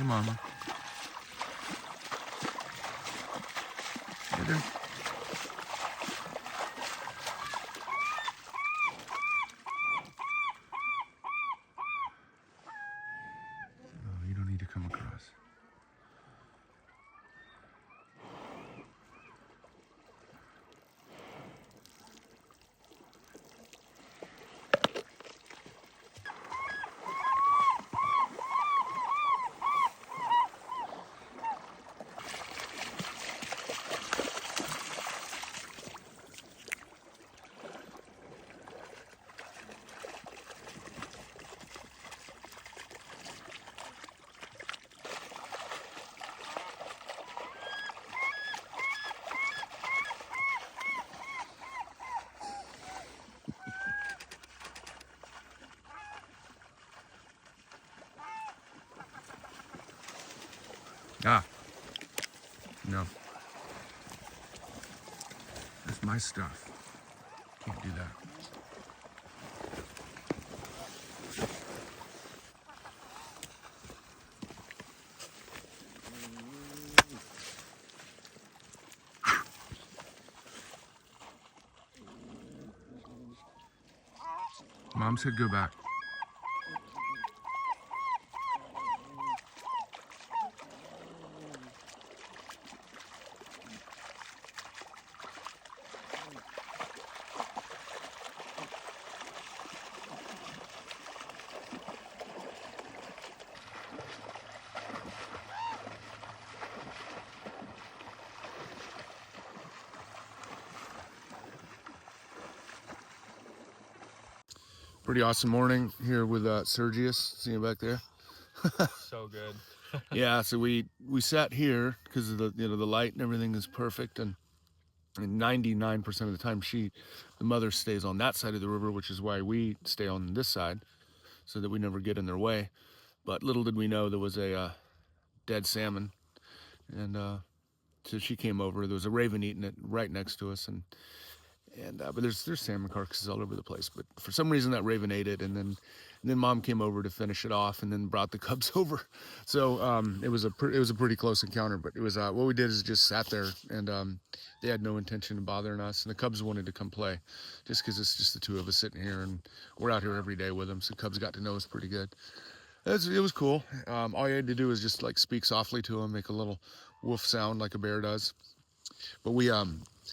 a mama. Get her. Oh, you don't need to come across. Ah, no. That's my stuff. Can't do that. Mom said go back. Pretty awesome morning here with Sergius. See him back there? So good. Yeah, so we sat here because of the the light and everything is perfect, and 99% of the time the mother stays on that side of the river, which is why we stay on this side so that we never get in their way. But little did we know there was a dead salmon, and so she came over. There was a raven eating it right next to us, and but there's salmon carcasses all over the place. But for some reason that raven ate it, and then Mom came over to finish it off, and then brought the cubs over. So it was a pretty close encounter. But it was what we did is just sat there, and they had no intention of bothering us, and the cubs wanted to come play, just because it's just the two of us sitting here, and we're out here every day with them. So cubs got to know us pretty good. It was cool. All you had to do was just like speak softly to them, make a little woof sound like a bear does. But we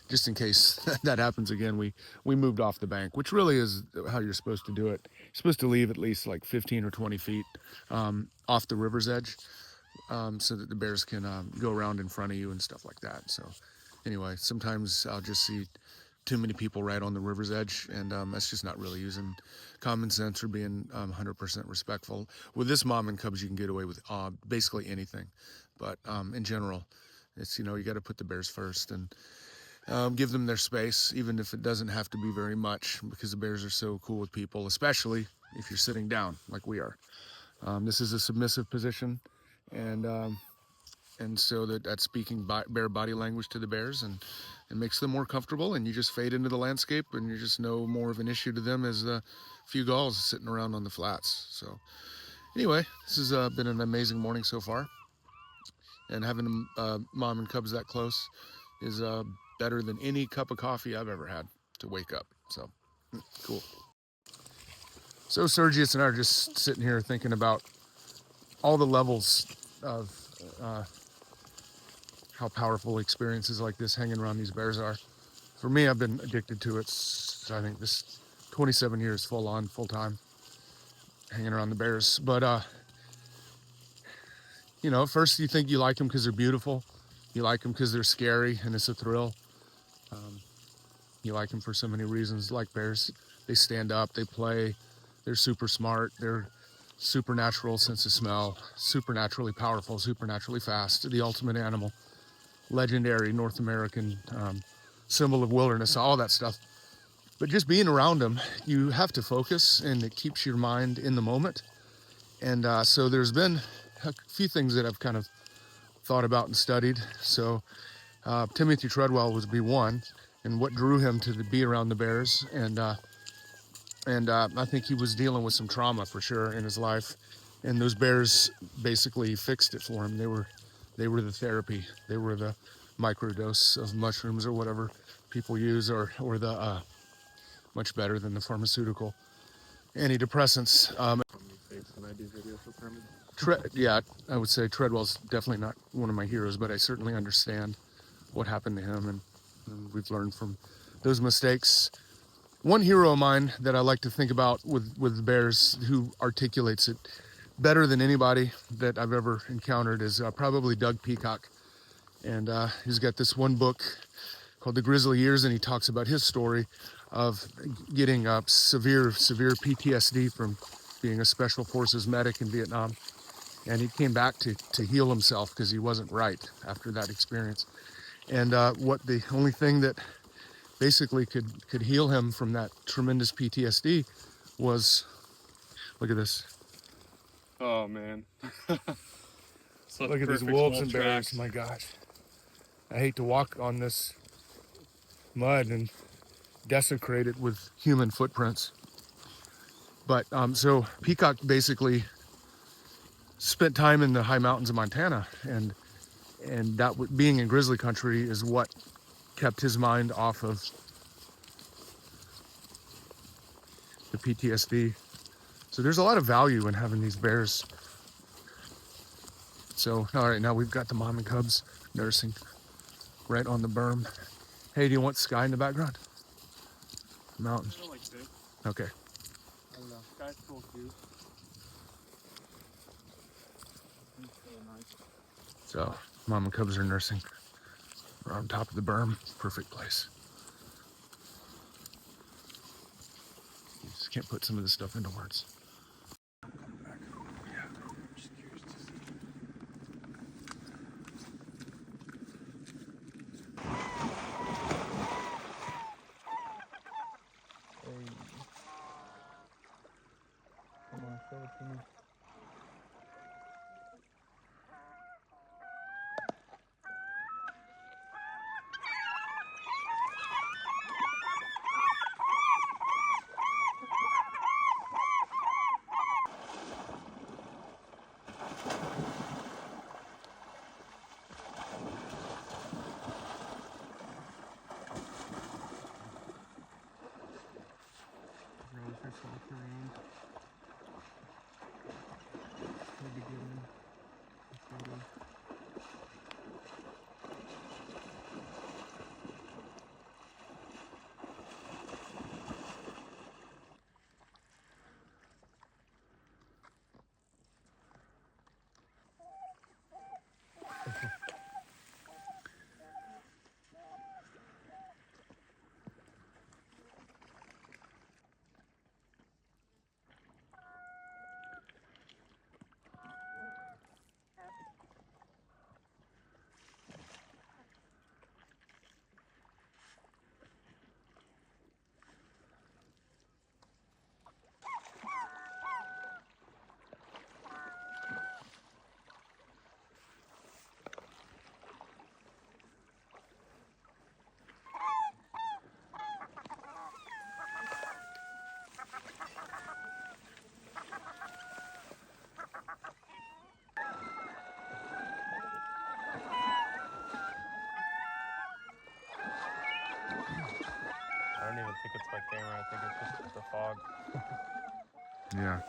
just in case that happens again, we moved off the bank, which really is how you're supposed to do it. You're supposed to leave at least like 15 or 20 feet off the river's edge, so that the bears can go around in front of you and stuff like that. So anyway, sometimes I'll just see too many people right on the river's edge, and that's just not really using common sense or being 100% respectful. With this mom and cubs, you can get away with basically anything, but in general, it's you got to put the bears first and give them their space, even if it doesn't have to be very much, because the bears are so cool with people, especially if you're sitting down like we are. This is a submissive position, and so that's speaking bear body language to the bears, and it makes them more comfortable, and you just fade into the landscape, and you're just no more of an issue to them as the few gulls sitting around on the flats. So anyway, this has been an amazing morning so far, and having mom and cubs that close is better than any cup of coffee I've ever had to wake up. So cool. So Sergius and I are just sitting here thinking about all the levels of how powerful experiences like this hanging around these bears are. For me, I've been addicted to it. I think this 27 years full time hanging around the bears. But at first you think you like them because they're beautiful. You like them because they're scary and it's a thrill. You like them for so many reasons. Like bears, they stand up, they play, they're super smart, they're supernatural sense of smell, supernaturally powerful, supernaturally fast, the ultimate animal, legendary North American symbol of wilderness, all that stuff. But just being around them, you have to focus, and it keeps your mind in the moment. And so there's been a few things that I've kind of thought about and studied. So Timothy Treadwell would be one, and what drew him to be around the bears. And I think he was dealing with some trauma for sure in his life. And those bears basically fixed it for him. They were the therapy. They were the microdose of mushrooms or whatever people use, or the much better than the pharmaceutical antidepressants. When I do videos with Herman. Yeah, I would say Treadwell's definitely not one of my heroes, but I certainly understand what happened to him, and we've learned from those mistakes. One hero of mine that I like to think about with bears, who articulates it better than anybody that I've ever encountered, is probably Doug Peacock. And he's got this one book called The Grizzly Years, and he talks about his story of getting severe PTSD from being a special forces medic in Vietnam. And he came back to heal himself because he wasn't right after that experience. And what the only thing that basically could heal him from that tremendous PTSD was, look at this. Oh man. Look at these wolves and bears. My gosh. I hate to walk on this mud and desecrate it with human footprints. But so Peacock basically spent time in the high mountains of Montana, and that being in grizzly country is what kept his mind off of the PTSD. So there's a lot of value in having these bears. So, all right, now we've got the mom and cubs nursing right on the berm. Hey, do you want sky in the background? Mountain. I like this. Okay. I don't know. Sky's cool too. So, mom and cubs are nursing. We're on top of the berm. Perfect place. You just can't put some of this stuff into words. Come on, show it to me. Rose herself around. Maybe get in a photo. I don't even think it's my camera. I think it's just the fog. Yeah.